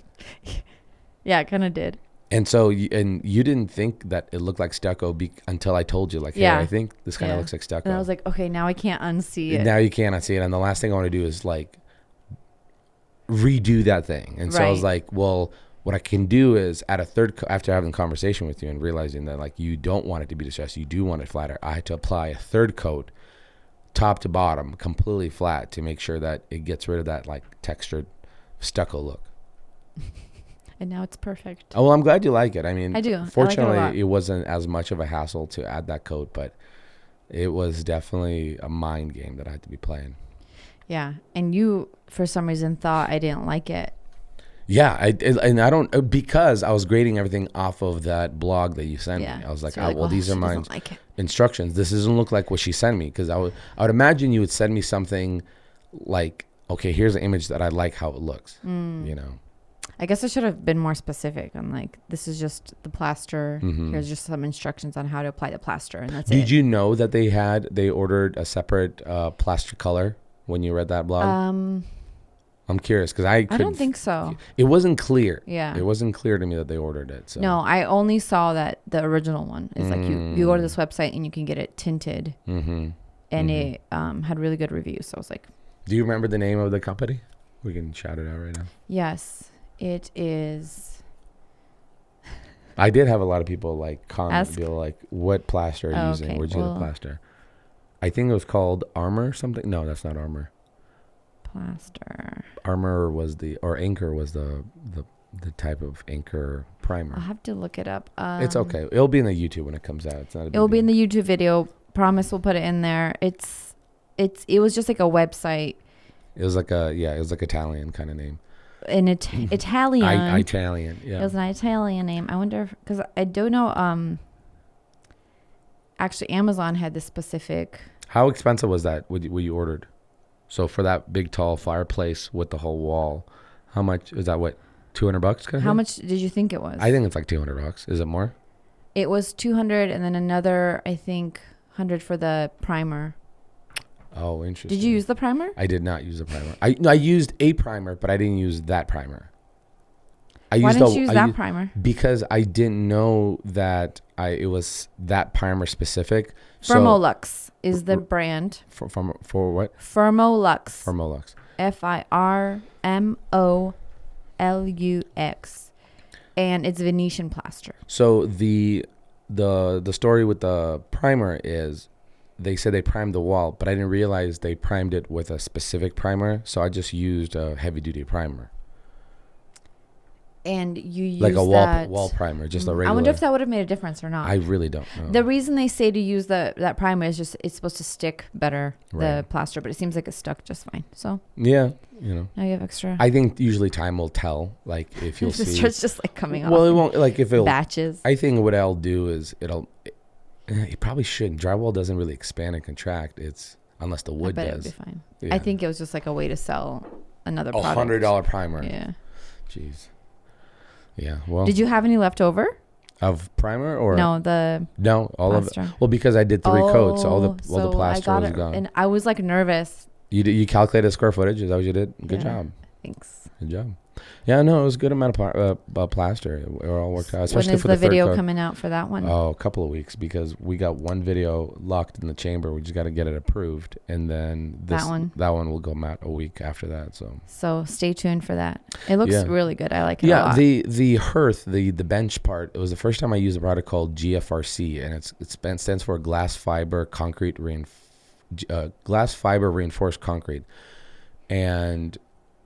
Yeah, it kind of did. And so, you didn't think that it looked like stucco until I told you, like, hey, I think this kind of looks like stucco. And I was like, okay, now I can't unsee it. Now you can't unsee it. And the last thing I want to do is like redo that thing. And so I was like, well, what I can do is add a third coat. After having a conversation with you and realizing that like you don't want it to be distressed, you do want it flatter, I had to apply a third coat, top to bottom, completely flat, to make sure that it gets rid of that like textured stucco look. And now it's perfect. Oh, well, I'm glad you like it. I mean, I do. Fortunately, I like it a lot. It wasn't as much of a hassle to add that coat, but it was definitely a mind game that I had to be playing. Yeah. And you, for some reason, thought I didn't like it. Yeah, because I was grading everything off of that blog that you sent me. I was like, so these are my instructions. This doesn't look like what she sent me, because I would imagine you would send me something like okay, here's an image that I like how it looks. Mm. You know. I guess I should have been more specific on like, this is just the plaster. Mhm. Here's just some instructions on how to apply the plaster, and that's it. Did you know that they ordered a separate plaster color when you read that blog? I'm curious because I don't think so. It wasn't clear. Yeah. It wasn't clear to me that they ordered it. So. No, I only saw that the original one is like you go to this website and you can get it tinted, Mm-hmm. and it had really good reviews. So I was like, Do you remember the name of the company? We can shout it out right now. yes, it is. I did have a lot of people like comment, Ask- be like, "What plaster are you Oh, using? okay. Where'd you get the Well- plaster?" I think it was called Armor something. No, that's not Armor. Plaster. Armor was Anchor was the type of Anchor primer. I'll have to look it up. It's okay. It'll be in the YouTube when it comes out. It's not. A big It will be in deal. the YouTube video. Promise we'll put it in there. It was just like a website It was like it was like Italian kind of name. in Italian. Italian. Yeah. It was an Italian name. I wonder because I don't know. Actually, Amazon had this specific. How expensive was that? What you ordered? So for that big tall fireplace with the whole wall, how much is that? What, $200? How much did you think it was? I think it's like $200. Is it more? It was 200, and then another, I think, 100 for the primer. Oh, interesting. Did you use the primer? I did not use a primer. I used a primer, but I didn't use that primer. Why didn't you use that primer? Because I didn't know that it was that primer specific. Firmolux is the brand. For what? Firmolux. Firmolux. Firmolux. And it's Venetian plaster. So the story with the primer is they said they primed the wall, but I didn't realize they primed it with a specific primer. So I just used a heavy duty primer. And you use Like a that, wall primer, just a regular. I wonder if that would have made a difference or not. I really don't know. The reason they say to use that primer is just it's supposed to stick better, the Right. plaster, but it seems like it stuck just fine. So Yeah, now you have extra. I think usually time will tell. Like if you'll It see. starts just like coming off. Well, it won't. Like if it'll. batches. I think what I'll do is it probably shouldn't. Drywall doesn't really expand and contract. It's unless the wood I bet does. it would be fine. Yeah. I think it was just like a way to sell another product. $100 primer. Yeah. Jeez. Yeah. Well. Did you have any left over? Of primer or No, all plaster. of it. Well, because I did 3 coats, all the plaster I got was it, gone. and I was like nervous. You calculated square footage? Is that what you did? Good Yeah. job. Thanks. Good job. Yeah, no, it was a good amount of plaster. It all worked out, especially When is for the the third video coat. coming out for that one? Oh, a couple of weeks because we got one video locked in the chamber. We just got to get it approved, and then that one will go out a week after that. So stay tuned for that. It looks Yeah. really good. I like it a lot. the hearth, the bench part. It was the first time I used a product called GFRC, and it stands for glass fiber reinforced concrete. And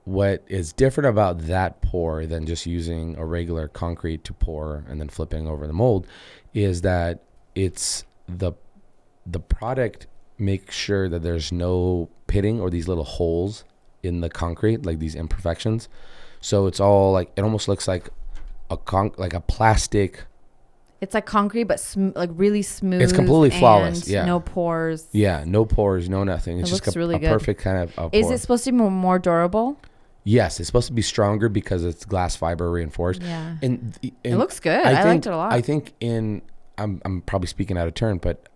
what is different about that pour than just using a regular concrete to pour and then flipping over the mold is that it's the product makes sure that there's no pitting or these little holes in the concrete, like these imperfections. So it's all like, it almost looks like a plastic. It's like concrete, but like really smooth. It's completely flawless. And Yeah. no pores. Yeah. No pores, no nothing. It's It just looks a really good. perfect kind of pour. Is it supposed to be more durable? Yes. It's supposed to be stronger because it's glass fiber reinforced. Yeah. And It looks good. I liked it a lot. I think I'm probably speaking out of turn, but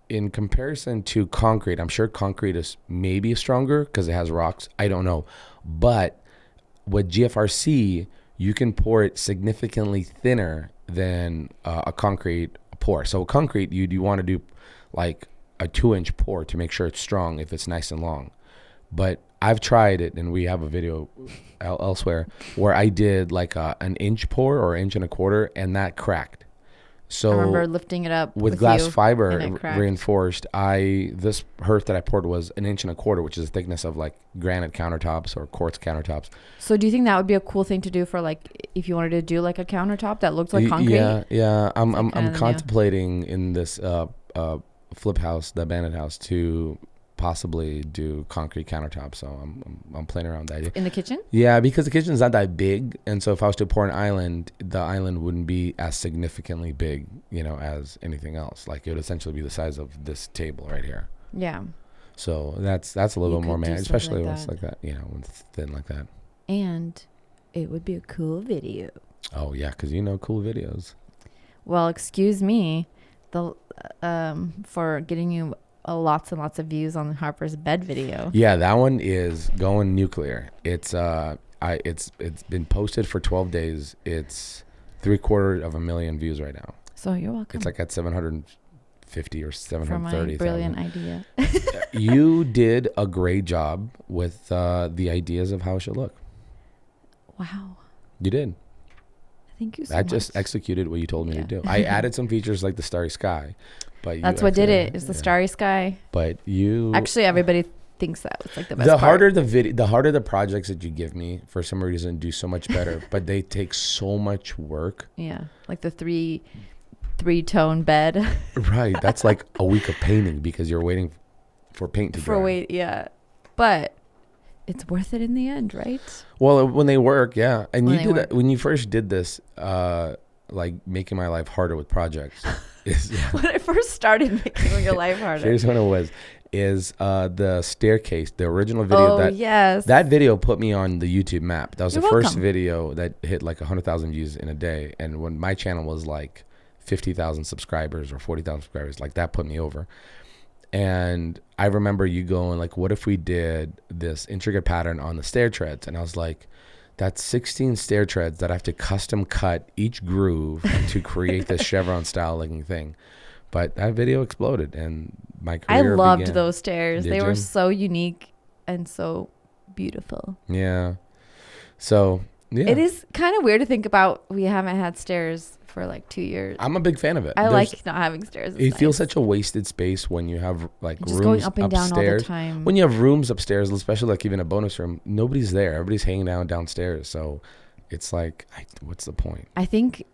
in comparison to concrete, I'm sure concrete is maybe stronger because it has rocks. I don't know. But with GFRC, you can pour it significantly thinner than a concrete pour. So concrete, you want to do like a 2-inch pour to make sure it's strong if it's nice and long. But I've tried it, and we have a video elsewhere where I did like an inch pour or 1.25 inch, and that cracked. So I remember lifting it up with glass you, fiber and it cracked. reinforced. This hearth that I poured was 1.25 inch, which is the thickness of like granite countertops or quartz countertops. So do you think that would be a cool thing to do for like if you wanted to do like a countertop that looked like concrete? Yeah. I'm kinda contemplating in this flip house, the abandoned house, to possibly do concrete countertops. So I'm playing around with the idea. In the kitchen? Yeah, because the kitchen's not that big, and so if I was to pour an island, the island wouldn't be as significantly big, as anything else. Like it would essentially be the size of this table right here. Yeah. So that's a little You bit more could do man, something especially like when it's that. like that, when it's thin like that. And it would be a cool video. Oh yeah, because cool videos. Well, excuse me, the for getting you lots and lots of views on Harper's bed video. Yeah, that one is going nuclear. It's it's been posted for 12 days. It's 750,000 views right now. So you're welcome. It's like at 750 or for my 730,000. brilliant idea. You did a great job with the ideas of how it should look. Wow. You did. Thank you so I much. just executed what you told me Yeah. to do. I added some features like the starry sky, but That's what did it. It's the starry sky. But you Actually, everybody thinks that was like the best the part. harder the harder the projects that you give me, for some reason, do so much better. But they take so much work. Yeah, like the three-tone bed. Right. That's like a week of painting because you're waiting for paint to dry. Yeah, but it's worth it in the end, right? Well, when they work, yeah. And When you they did work. that when you first did this, like making my life harder with projects. When I first started making your life harder. Here's what it was: is the staircase, the original video Oh yes. that video put me on the YouTube map. That was You're the first welcome. video that hit like 100,000 views in a day. And when my channel was like 50,000 subscribers or 40,000 subscribers, like that put me over. And I remember you going like, what if we did this intricate pattern on the stair treads? And I was like, that's 16 stair treads that I have to custom cut each groove to create this chevron style looking thing. But that video exploded and my I career loved began. those stairs. Did They were you? so unique and so beautiful. Yeah. So, yeah. It is kind of weird to think about. We haven't had stairs for like 2 years. I'm a big fan of it. I There's- like not having stairs. It It's feels nice. such a wasted space when you have like Just rooms going up and down all the upstairs. time. When you have rooms upstairs, especially like even a bonus room, nobody's there. Everybody's hanging out downstairs. So it's like, what's the point? I think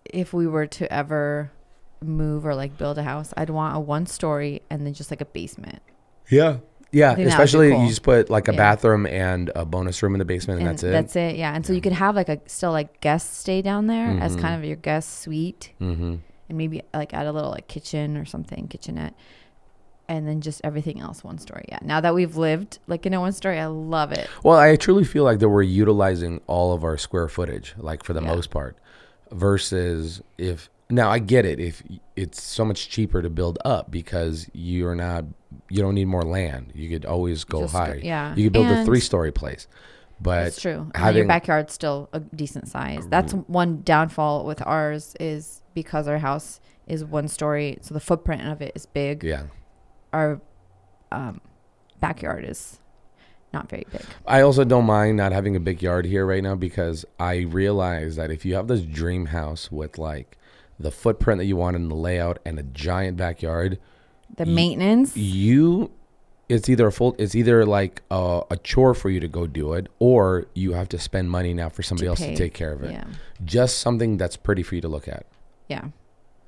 if we were to ever move or like build a house, I'd want a 1-story and then just like a basement. Yeah. Yeah. I think that would be Especially cool. you just put like a Yeah. bathroom and a bonus room in the basement and that's it. That's it. Yeah. And so you could have like still like guests stay down there as Mhm. kind of your guest suite, Mm-hmm. and maybe like add a little like kitchen or something, kitchenette, and then just everything else 1-story. Yeah. Now that we've lived like in a 1-story, I love it. Well, I truly feel like that we're utilizing all of our square footage, like for the Yeah. most part, versus if now I get it. If it's so much cheaper to build up because you don't need more land. You could always go Just high. yeah. You could build a And 3-story place, but That's true. And then having- your backyard's still a decent size. That's one downfall with ours is because our house is 1-story, so the footprint of it is big. yeah. Our backyard is not very big. I also don't mind not having a big yard here right now because I realize that if you have this dream house with like the footprint that you want in the layout and a giant backyard, The maintenance. it's either like a chore for you to go do it, or you have to spend money now for somebody else to pay. take care of it. Yeah. Just something that's pretty for you to look at. Yeah.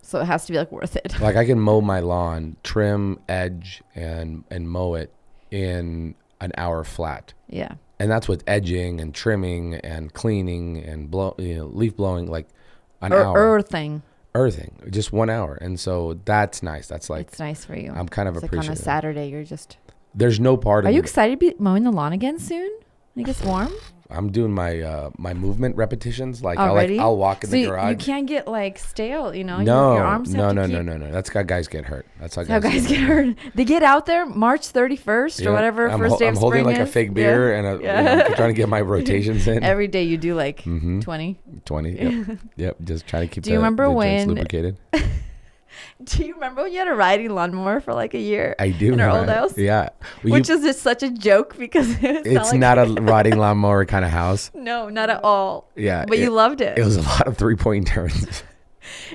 So it has to be like worth it. Like I can mow my lawn, trim, edge, and mow it in an hour flat. Yeah. And that's with edging and trimming and cleaning and leaf blowing, like an hour. Earthing, just 1 hour. And so that's nice. That's like, It's nice for you. I'm kind of It's like on a appreciative. Saturday, you're just. There's no part of Are you me- excited to be mowing the lawn again soon? When it gets warm? I'm doing my my movement repetitions. Like Already? I'll walk in So the you garage. can't get like stale, you know? No, your arms no, have to no, keep- no, no, no. That's how guys get hurt. That's how That's how guys guys get hurt. They get out there March 31st Yeah. or whatever I'm first day of I'm holding spring like a is. fake beer Yeah. and Yeah. I'm trying to get my rotations in. Every day you do like Mhm. 20. 20. Yep. Yep. Just trying to keep Do you remember the joints when- lubricated. Do you remember when you had a riding lawnmower for like a year? I do. In our old right? house? Yeah. Well, Which is just such a joke because it's not a riding lawnmower kind of house. No, not at all. Yeah. But you loved it. It was a lot of 3-point turns.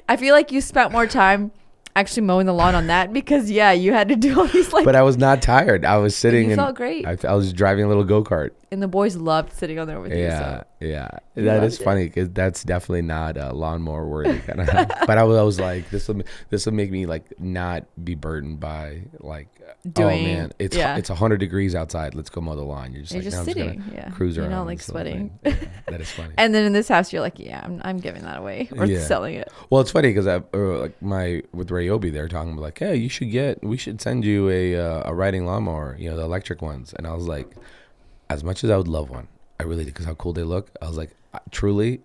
I feel like you spent more time actually mowing the lawn on that because you had to do all these like. But I was not tired. I was sitting you and felt great. I was driving a little go-kart. And the boys loved sitting on there with you. Yeah, So. yeah. You That loved is funny because that's definitely not a lawnmower worthy kind of house. But I was like, this will make me like not be burdened by like, Doing- oh man, it's 100 degrees outside. Let's go mow the lawn. You're just You're like, just no, I'm sitting. just gonna Yeah. cruise You're around. not and like this little sweating. thing. Yeah, that is funny. And then in this house, you're like, yeah, I'm giving that away or Yeah. selling it. Well, it's funny because with Ryobi, they're talking about like, hey, we should send you a riding lawnmower, the electric ones. And I was like, as much as I would love one, I really did because how cool they look. I was like, truly,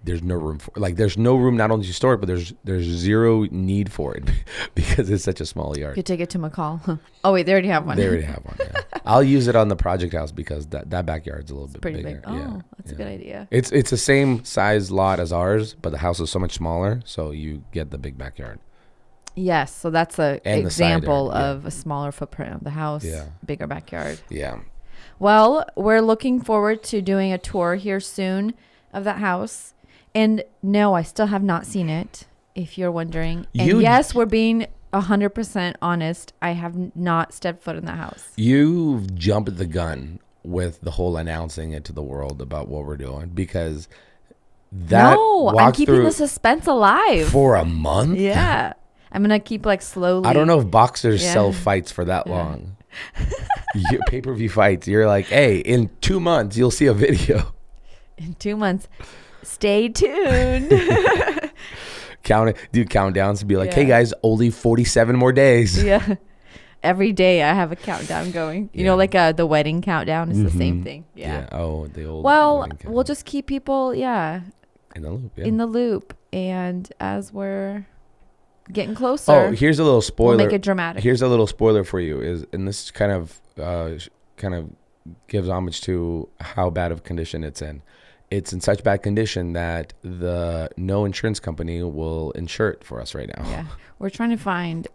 there's no room for there's no room not only to store it, but there's zero need for it because it's such a small You yard. could take it to McCall. Oh wait, they already have one. They already have one. Yeah. I'll use it on the project house because that backyard's a little bit Pretty bigger. big. Oh, Yeah, that's a yeah. good idea. It's the same size lot as ours, but the house is so much smaller, so you get the big backyard. Yes, so that's a And the side example yard, yeah. of a smaller footprint of the house, Yeah. bigger backyard. Yeah. Well, we're looking forward to doing a tour here soon of that house. And no, I still have not seen it, if you're wondering. And yes, we're being 100% honest. I have not stepped foot in that house. You've jumped the gun with the whole announcing it to the world about what we're doing because that No, I'm keeping the suspense alive. for a month. Yeah. I'm going to keep slowly. I don't know if boxers Yeah. sell fights for that long. Pay-per-view fights. You're like, hey, in 2 months you'll see a video. In 2 months. Stay tuned. Do countdowns to be like, Yeah. hey guys, only 47 more days. Yeah. Every day I have a countdown going. You know, the wedding countdown is the same thing. Yeah. Oh, the old. Well, wedding countdown. we'll just keep people, in the loop. Yeah. in the loop. And as we're getting closer, Oh, here's a little spoiler. we'll make it dramatic. Here's a little spoiler for you and this kind of gives homage to how bad of condition it's in. It's in such bad condition that no insurance company will insure it for us right now. Yeah. We're trying to find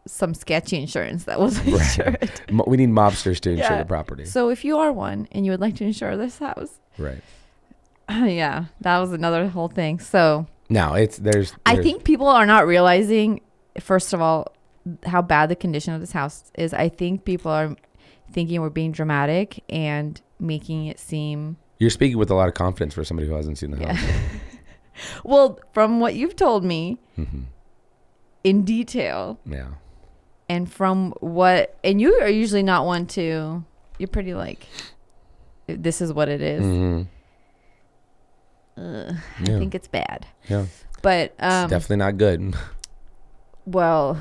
some sketchy insurance that will insure it. We need mobsters to insure Yeah. the property. So if you are one and you would like to insure this house, Right. yeah, that was another whole thing. So Now I think people are not realizing, first of all, how bad the condition of this house is. I think people are thinking we're being dramatic and making it seem. you're speaking with a lot of confidence for somebody who hasn't seen the house. Well, from what you've told me Mm-hmm. in detail, Yeah. and and you are usually not one to, you're pretty this is what it is. Mm-hmm. I Yeah. think it's bad. Yeah. But, It's definitely not good. well,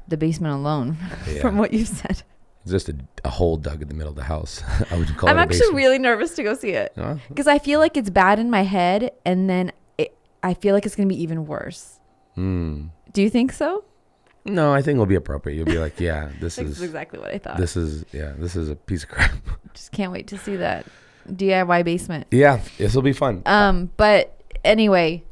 the basement alone, Yeah. from what you said. It's just a hole dug in the middle of the house. I would call I'm it a actually basement. really nervous to go see it. Huh? Because I feel like it's bad in my head, and then I feel like it's going to be even worse. Mm. Do you think so? No, I think it'll be appropriate. You'll be like, yeah, this This is is exactly what I thought. this is a piece of crap. Just can't wait to see that DIY basement. Yeah, this will be fun. But anyway,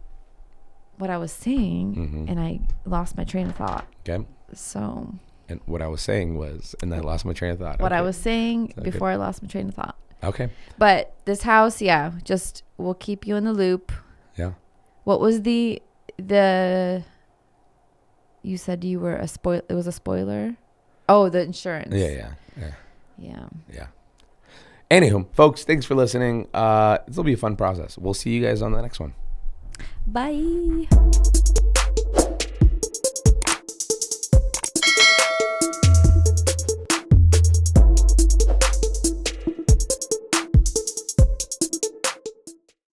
what I was saying, Mhm. and I lost my train of thought. Okay. So And what I was saying was, and I lost my train of thought. what I Okay. was saying Sound before I lost my train of thought. Okay. But this house, yeah, just we'll keep you in the loop. Yeah. What was the you said you were it was a spoiler? Oh, the insurance. Yeah. Yeah. Anywho, folks, thanks for listening. This will be a fun process. We'll see you guys on the next one. Bye.